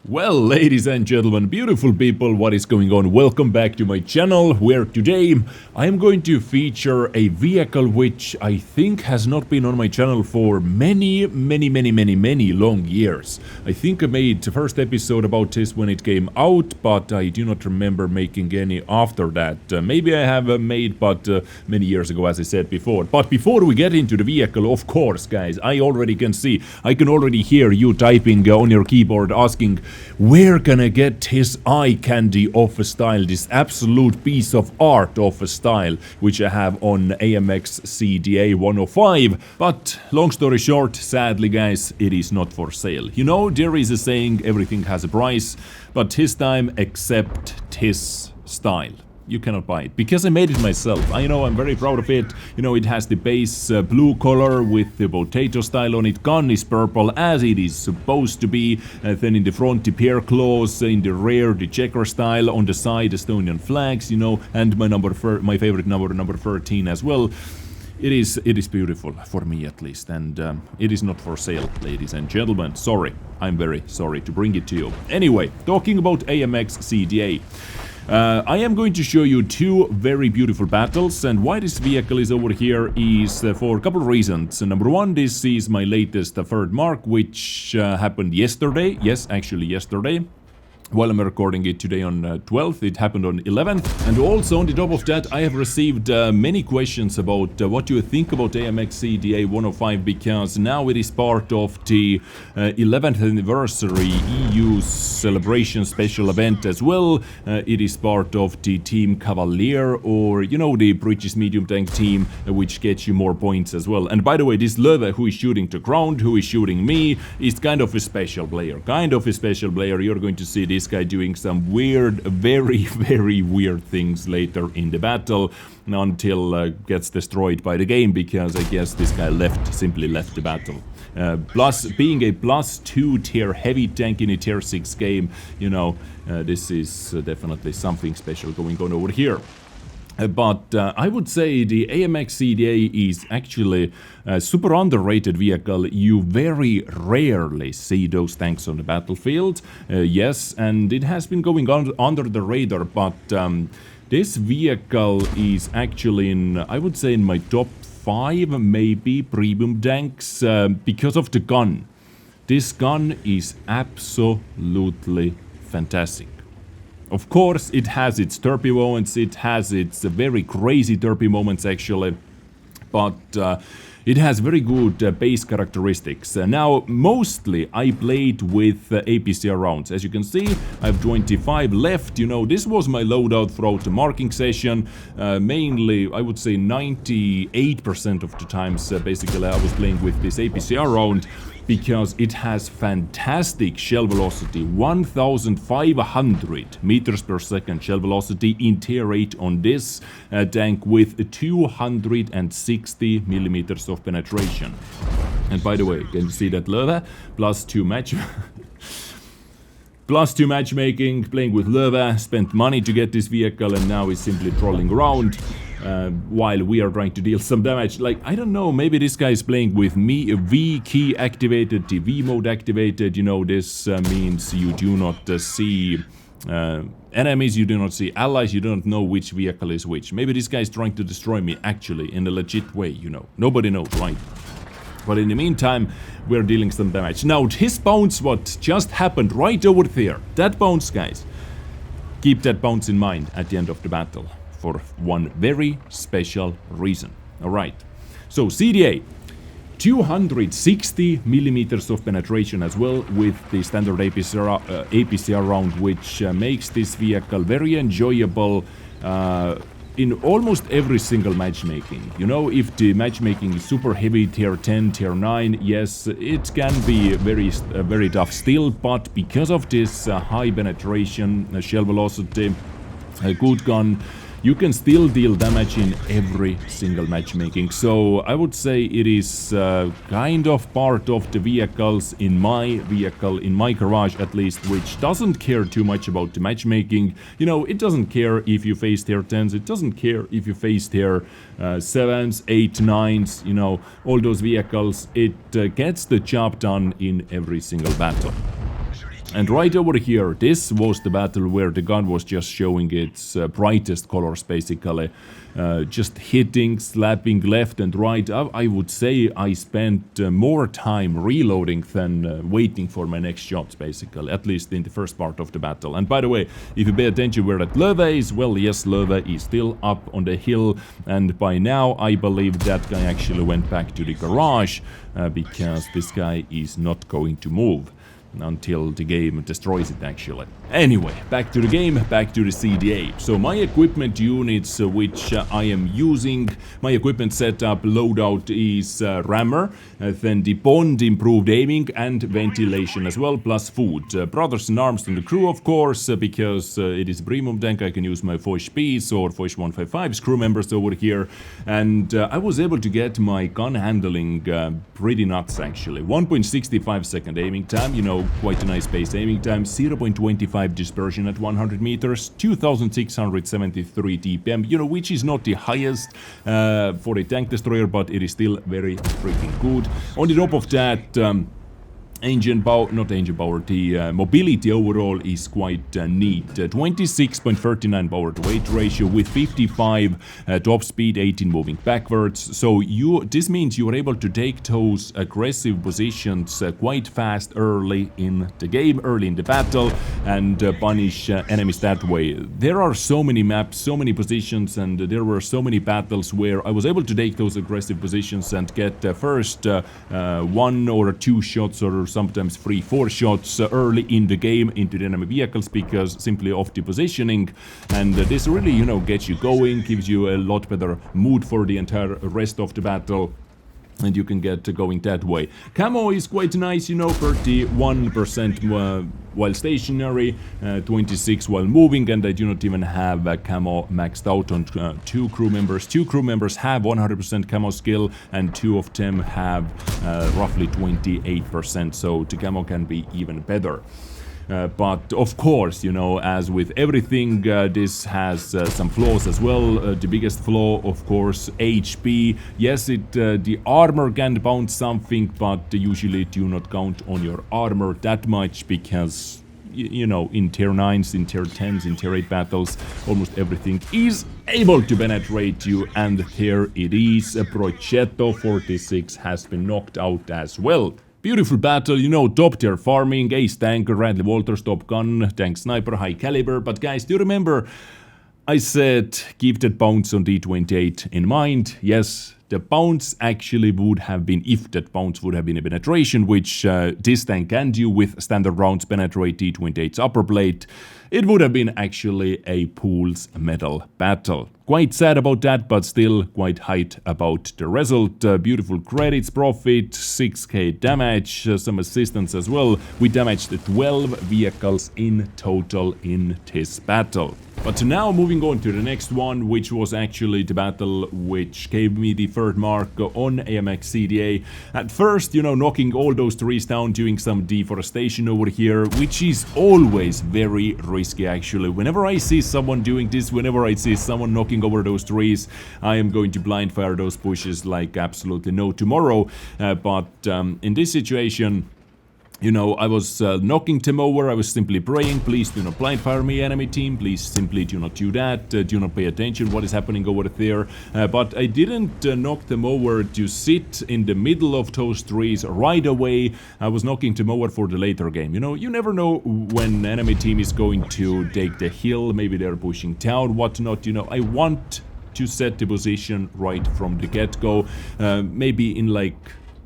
Well, ladies and gentlemen, beautiful people, what is going on? Welcome back to my channel, where today I am going to feature a vehicle which I think has not been on my channel for many long years. I think I made the first episode about this when it came out, but I do not remember making any after that. Maybe I have made, but many years ago, as I said before. But before we get into the vehicle, of course, guys, I can already hear you typing on your keyboard asking, where can I get his eye candy of a style, this absolute piece of art of a style, which I have on AMX CDA 105. But long story short, sadly guys, it is not for sale. You know, there is a saying, everything has a price, but this time except his style. You cannot buy it, because I made it myself. I know, I'm very proud of it. You know, it has the base blue color with the potato style on it. Gun is purple, as it is supposed to be. Then in the front, the pear claws. In the rear, the checker style. On the side, Estonian flags, you know. And my favorite number 13 as well. It is beautiful, for me at least, and it is not for sale, ladies and gentlemen. Sorry, I'm very sorry to bring it to you. Anyway, talking about AMX CDA. I am going to show you two very beautiful battles, and why this vehicle is over here is for a couple of reasons. Number one, this is my latest third mark, which happened yesterday. Yes, actually yesterday. While I'm recording it today on 12th, it happened on 11th. And also on the top of that, I have received many questions about what you think about AMX CDA 105, because now it is part of the 11th anniversary EU celebration special event as well. It is part of the Team Cavalier, or you know, the British medium tank team, which gets you more points as well. And by the way, this Löwe who is shooting the ground, who is shooting me, is kind of a special player. You're going to see this guy doing some weird, very weird things later in the battle, until gets destroyed by the game, because I guess this guy simply left the battle. Plus, being a +2 tier heavy tank in a tier 6 game, you know, this is definitely something special going on over here. But I would say the AMX CDA is actually a super underrated vehicle. You very rarely see those tanks on the battlefield. Yes, and it has been going on under the radar, but this vehicle is actually I would say in my top 5 maybe premium tanks, because of the gun. This gun is absolutely fantastic. Of course, it has its derpy moments, it has its very crazy derpy moments actually, but it has very good base characteristics. Now, mostly I played with APCR rounds. As you can see, I have 25 left. You know, this was my loadout throughout the marking session. Mainly, I would say 98% of the times, basically, I was playing with this APCR round, because it has fantastic shell velocity, 1500 meters per second shell velocity in tier 8 on this tank, with 260 millimeters of penetration. And by the way, can you see that Löwe? +2 match. +2 matchmaking, playing with Löwe, spent money to get this vehicle, and now is simply trolling around. While we are trying to deal some damage. Like, I don't know, maybe this guy is playing with me, V key activated, TV mode activated. You know, this means you do not see enemies, you do not see allies, you don't know which vehicle is which. Maybe this guy is trying to destroy me actually in a legit way, you know. Nobody knows, right? But in the meantime, we're dealing some damage. Now, his bounce, what just happened right over there, that bounce, guys, keep that bounce in mind at the end of the battle. For one very special reason. Alright, so CDA, 260 millimeters of penetration as well, with the standard APCR round, which makes this vehicle very enjoyable in almost every single matchmaking. You know, if the matchmaking is super heavy, tier 10, tier 9, yes, it can be very tough still, but because of this high penetration, shell velocity, a good gun, you can still deal damage in every single matchmaking. So I would say it is kind of part of the vehicles in my garage at least, which doesn't care too much about the matchmaking. You know, it doesn't care if you face tier 10s, it doesn't care if you face tier 7s, 8, 9s, you know, all those vehicles. It gets the job done in every single battle. And right over here, this was the battle where the gun was just showing its brightest colors, basically. Just hitting, slapping left and right. I would say I spent more time reloading than waiting for my next shots, basically. At least in the first part of the battle. And by the way, if you pay attention where that Löwe is, well, yes, Löwe is still up on the hill. And by now, I believe that guy actually went back to the garage. Because this guy is not going to move until the game destroys it, actually. Anyway, back to the game, back to the CDA. So my equipment units which I am using, my equipment setup loadout is rammer, then the Bond improved aiming and ventilation as well, plus food. Brothers in arms in the crew, of course, because it is a premium tank. I can use my Foch Bs or Foch 155's crew members over here. And I was able to get my gun handling pretty nuts, actually. 1.65 second aiming time, you know, quite a nice base aiming time, 0.25 dispersion at 100 meters, 2673 DPM, you know, which is not the highest for a tank destroyer, but it is still very freaking good. On the top of that, the mobility overall is quite neat. 26.39 power to weight ratio with 55 top speed, 18 moving backwards. So this means you are able to take those aggressive positions quite fast early in the game, early in the battle, and punish enemies that way. There are so many maps, so many positions, and there were so many battles where I was able to take those aggressive positions and get first 1 or 2 shots or sometimes 3-4 shots early in the game into the enemy vehicles because simply of the positioning, and this really, you know, gets you going, gives you a lot better mood for the entire rest of the battle. And you can get going that way. Camo is quite nice, you know, 31% while stationary, 26 while moving, and I do not even have camo maxed out on 2 crew members. 2 crew members have 100% camo skill, and 2 of them have roughly 28%, so the camo can be even better. But of course, you know, as with everything, this has some flaws as well. The biggest flaw, of course, HP. Yes, the armor can bounce something, but usually do not count on your armor that much because, you know, in tier 9s, in tier 10s, in tier 8 battles, almost everything is able to penetrate you, and here it is. Progetto 46 has been knocked out as well. Beautiful battle, you know, top tier farming, ace tanker, Radley Walters, top gun, tank sniper, high caliber. But guys, do you remember I said keep that bounce on D28 in mind? Yes, the bounce actually would have been, if that bounce would have been a penetration, which this tank can do with standard rounds penetrate D28's upper plate, it would have been actually a Pools medal battle. Quite sad about that, but still quite hyped about the result. Beautiful credits, profit, 6k damage, some assistance as well. We damaged 12 vehicles in total in this battle. But now moving on to the next one, which was actually the battle which gave me the third mark on AMX CDA. At first, you know, knocking all those trees down, doing some deforestation over here, which is always very risky actually. Whenever I see someone doing this, whenever I see someone knocking over those trees, I am going to blind fire those bushes like absolutely no tomorrow. But in this situation, you know, I was knocking them over. I was simply praying, please do not blind fire me, enemy team. Please simply do not do that. Do not pay attention what is happening over there. But I didn't knock them over to sit in the middle of those trees right away. I was knocking them over for the later game. You know, you never know when enemy team is going to take the hill. Maybe they're pushing down, whatnot. You know, I want to set the position right from the get-go. Maybe in like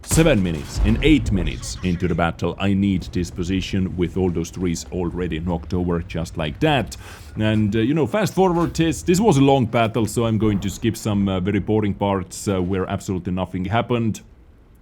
7 minutes, in 8 minutes into the battle, I need this position with all those trees already knocked over just like that. And, you know, fast forward this was a long battle, so I'm going to skip some very boring parts where absolutely nothing happened.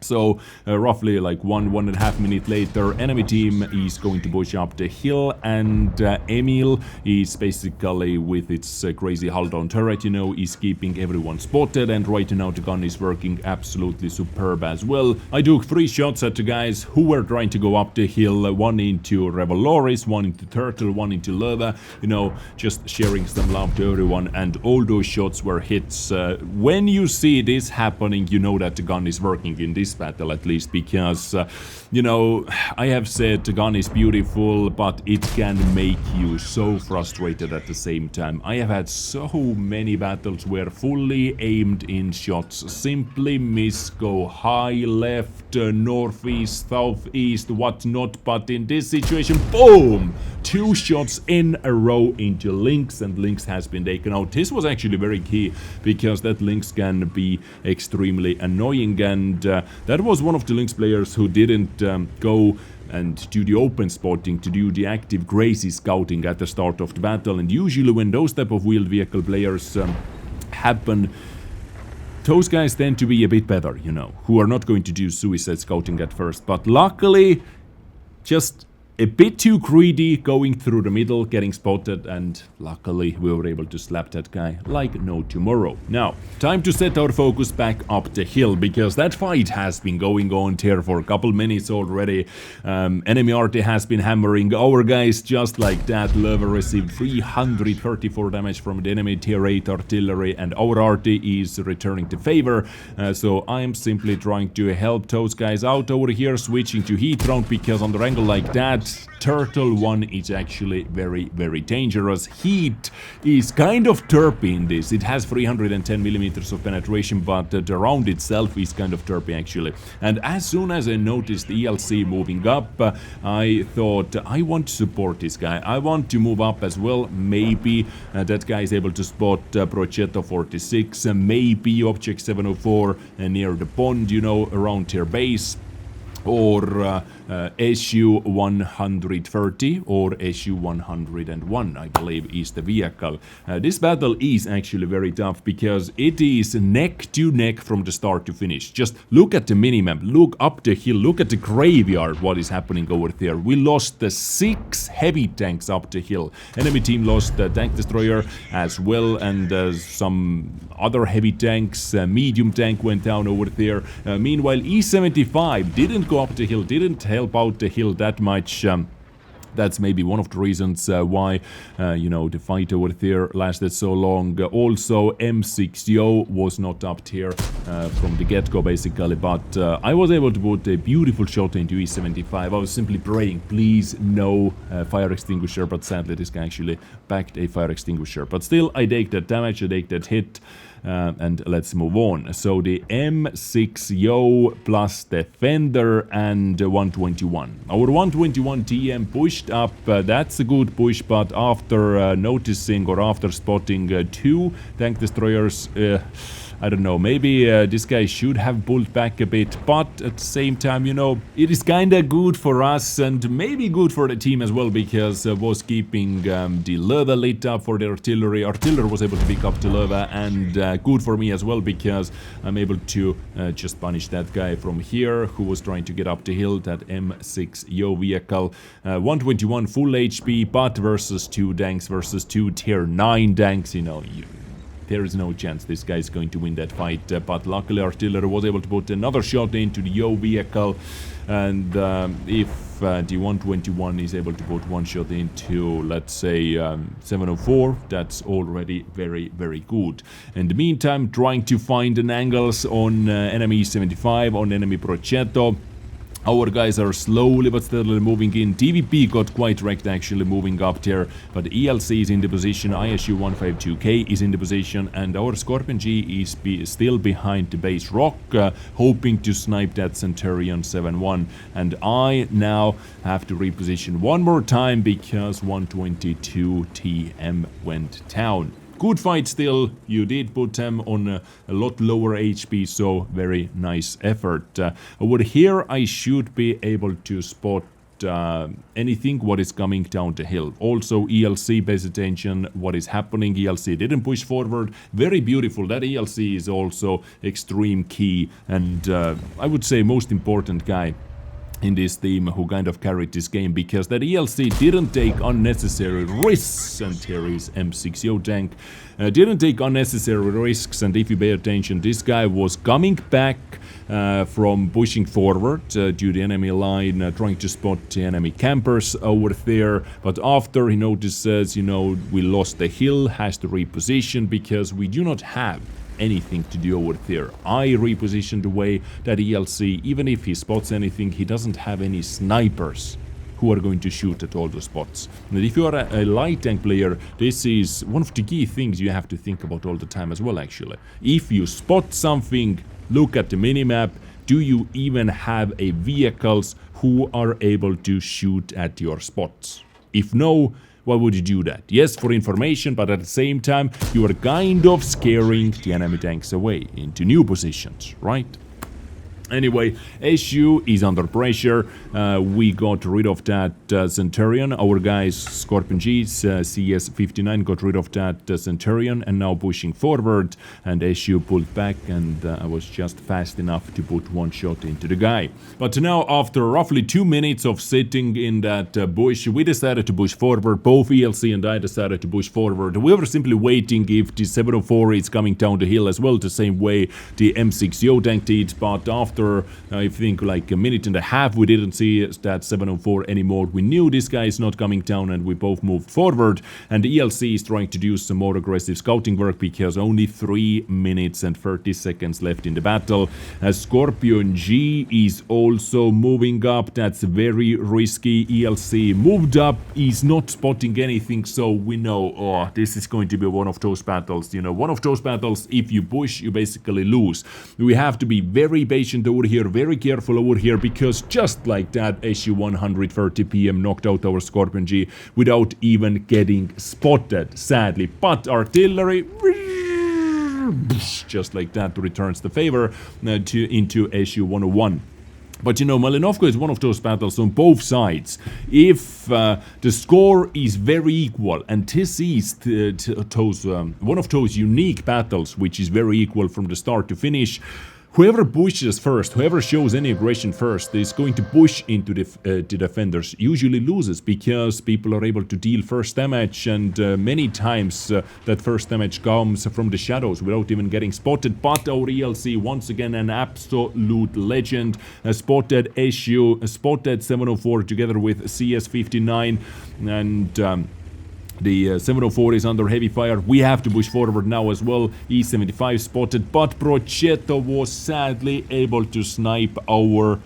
So, roughly like 1.5 minutes later, enemy team is going to push up the hill, and Emil is basically with its crazy hull-down turret, you know, is keeping everyone spotted, and right now the gun is working absolutely superb as well. I took 3 shots at the guys who were trying to go up the hill, one into Revoloris, one into Turtle, one into Löwe, you know, just sharing some love to everyone, and all those shots were hits. When you see this happening, you know that the gun is working. In this this battle at least, because, you know, I have said the gun is beautiful, but it can make you so frustrated at the same time. I have had so many battles where fully aimed in shots simply miss, go high, left, northeast, southeast, whatnot, but in this situation, boom! 2 shots in a row into Lynx, and Lynx has been taken out. This was actually very key, because that Lynx can be extremely annoying, and that was one of the Lynx players who didn't go and do the open spotting, to do the active crazy scouting at the start of the battle. And usually when those type of wheeled vehicle players happen, those guys tend to be a bit better, you know, who are not going to do suicide scouting at first. But luckily, just a bit too greedy, going through the middle, getting spotted, and luckily we were able to slap that guy like no tomorrow. Now, time to set our focus back up the hill, because that fight has been going on here for a couple minutes already. Enemy RT has been hammering our guys just like that. Löwe received 334 damage from the enemy tier 8 artillery, and our RT is returning to favor. So I am simply trying to help those guys out over here, switching to heat round, because on the angle like that, Turtle 1 is actually very, very dangerous. Heat is kind of derpy in this. It has 310 millimeters of penetration, but the round itself is kind of derpy actually. And as soon as I noticed ELC moving up, I thought, I want to support this guy. I want to move up as well. Maybe that guy is able to spot Progetto 46, maybe Object 704 near the pond, you know, around their base. Or SU 130 or SU 101, I believe, is the vehicle. This battle is actually very tough, because it is neck to neck from the start to finish. Just look at the minimap, look up the hill, look at the graveyard, what is happening over there. We lost the 6 heavy tanks up the hill. Enemy team lost the tank destroyer as well, and some other heavy tanks. Medium tank went down over there. Meanwhile, E75 didn't go up the hill, didn't help out the hill that much. That's maybe one of the reasons why, you know, the fight over there lasted so long. Also, M60 was not up here from the get-go, basically. But I was able to put a beautiful shot into E75. I was simply praying, please, no fire extinguisher. But sadly, this guy actually backed a fire extinguisher. But still, I take that damage, I take that hit. And let's move on. So the M60 plus Defender and 121. Our 121 TM pushed up. That's a good push, but after noticing or after spotting 2 tank destroyers, I don't know, maybe this guy should have pulled back a bit, but at the same time, you know, it is kinda good for us and maybe good for the team as well, because was keeping the Löwe lit up for the artillery. Artillery was able to pick up the Löwe, and good for me as well, because I'm able to just punish that guy from here who was trying to get up the hill, that M60 vehicle. 121 full HP, but versus 2 tanks, versus 2 tier 9 tanks, you know, there is no chance this guy is going to win that fight, but luckily Artillery was able to put another shot into the Yo vehicle, and if the 121 is able to put one shot into, let's say, 704, that's already very, very good. In the meantime, trying to find an angles on enemy 75, on enemy Progetto. Our guys are slowly but steadily moving in. TVP got quite wrecked actually moving up there, but ELC is in the position, ISU 152K is in the position, and our Scorpion G is still behind the base rock, hoping to snipe that Centurion 7-1. And I now have to reposition one more time, because 122 TM went down. Good fight still, you did put them on a lot lower HP, so very nice effort. Over here I should be able to spot anything what is coming down the hill. Also ELC, pays attention what is happening. ELC didn't push forward. Very beautiful. That ELC is also extreme key, and I would say most important guy in this team who kind of carried this game, because that ELC didn't take unnecessary risks, and here is M60 tank, didn't take unnecessary risks, and if you pay attention, this guy was coming back from pushing forward to the enemy line, trying to spot the enemy campers over there, but after he notices, you know, we lost the hill, has to reposition, because we do not have anything to do over there. I repositioned away that ELC. Even if he spots anything, he doesn't have any snipers who are going to shoot at all the spots. And if you are a light tank player, this is one of the key things you have to think about all the time as well, actually. If you spot something, look at the minimap. Do you even have a vehicles who are able to shoot at your spots? If no, why would you do that? Yes, for information, but at the same time, you are kind of scaring the enemy tanks away into new positions, right? Anyway, SU is under pressure. We got rid of that Centurion. Our guys, Scorpion G's CS-59 got rid of that Centurion and now pushing forward. And SU pulled back, and I was just fast enough to put one shot into the guy. But now, after roughly 2 minutes of sitting in that bush, we decided to push forward. Both ELC and I decided to push forward. We were simply waiting if the 704 is coming down the hill as well, the same way the M6 Yo tank did. But after I think like a minute and a half, we didn't see that 704 anymore. We knew this guy is not coming down, and we both moved forward. And the ELC is trying to do some more aggressive scouting work because only 3 minutes and 30 seconds left in the battle. Scorpion G is also moving up. That's very risky. ELC moved up. He's not spotting anything, so we know, oh, this is going to be one of those battles. You know, one of those battles, if you push, you basically lose. We have to be very patient over here, very careful over here, because just like that, SU 130 PM knocked out our Scorpion G without even getting spotted, sadly. But artillery, just like that, returns the favor into SU 101. But you know, Malinovka is one of those battles on both sides. If the score is very equal, and this is one of those unique battles which is very equal from the start to finish, whoever pushes first, whoever shows any aggression first, is going to push into the defenders, usually loses, because people are able to deal first damage, and many times that first damage comes from the shadows without even getting spotted. But our ELC, once again, an absolute legend, spotted SU, spotted 704 together with CS-59, and the 704 is under heavy fire. We have to push forward now as well. E75 spotted, but Prochetto was sadly able to snipe our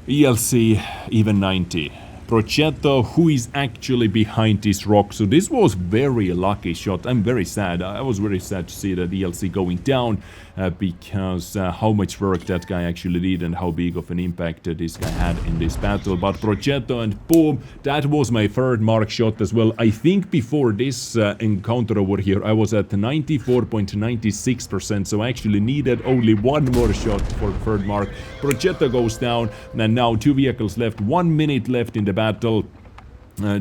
ELC even 90. Prochetto, who is actually behind this rock. So this was very lucky shot. I'm very sad. I was very sad to see that ELC going down because how much work that guy actually did and how big of an impact this guy had in this battle. But Prochetto, and boom, that was my third mark shot as well. I think before this encounter over here, I was at 94.96%, so I actually needed only one more shot for the third mark. Prochetto goes down, and now 2 vehicles left, 1 minute left in the battle.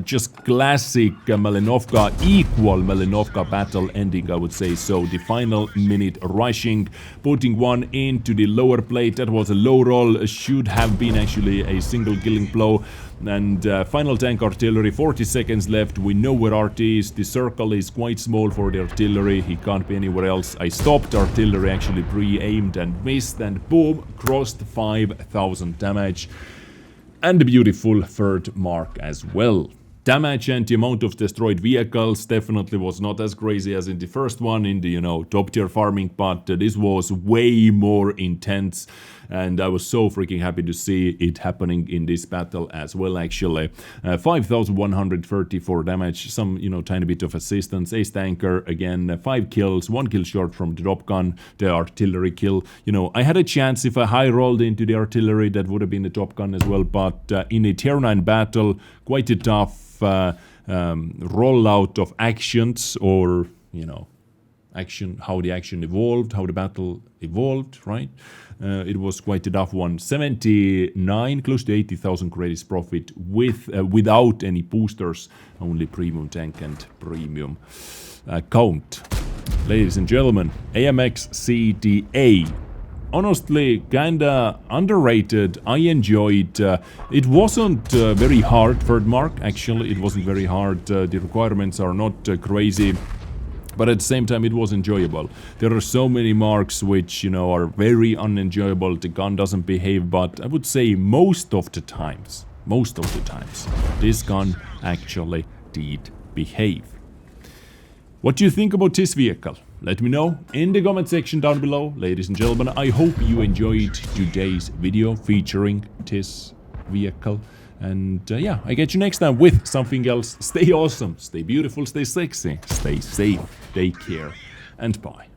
Just classic Malinovka, equal Malinovka battle ending, I would say. So the final minute rushing, putting one into the lower plate. That was a low roll, should have been actually a single killing blow. And final tank artillery, 40 seconds left. We know where RT is. The circle is quite small for the artillery. He can't be anywhere else. I stopped artillery, actually pre-aimed and missed, and boom, crossed 5,000 damage. And the beautiful third mark as well. Damage and the amount of destroyed vehicles definitely was not as crazy as in the first one, in the, you know, top tier farming, but this was way more intense, and I was so freaking happy to see it happening in this battle as well, actually. 5,134 damage, some, you know, tiny bit of assistance. Ace tanker, again, 5 kills, 1 kill short from the drop gun, the artillery kill. You know, I had a chance if I high rolled into the artillery, that would have been the top gun as well, but in a tier 9 battle, quite a tough rollout of actions, or, you know, how the action evolved, how the battle evolved, right? It was quite a tough one. 79, close to 80,000 credits profit without any boosters, only premium tank and premium count. Ladies and gentlemen, AMX CDA. Honestly, kinda underrated. I enjoyed. It wasn't very hard, third mark, actually. It wasn't very hard. The requirements are not crazy. But at the same time, it was enjoyable. There are so many marks which, you know, are very unenjoyable. The gun doesn't behave, but I would say most of the times, this gun actually did behave. What do you think about this vehicle? let me know in the comment section down below. Ladies and gentlemen, I hope you enjoyed today's video featuring this vehicle. And yeah, I get you next time with something else. Stay awesome, stay beautiful, stay sexy, stay safe, take care, and bye.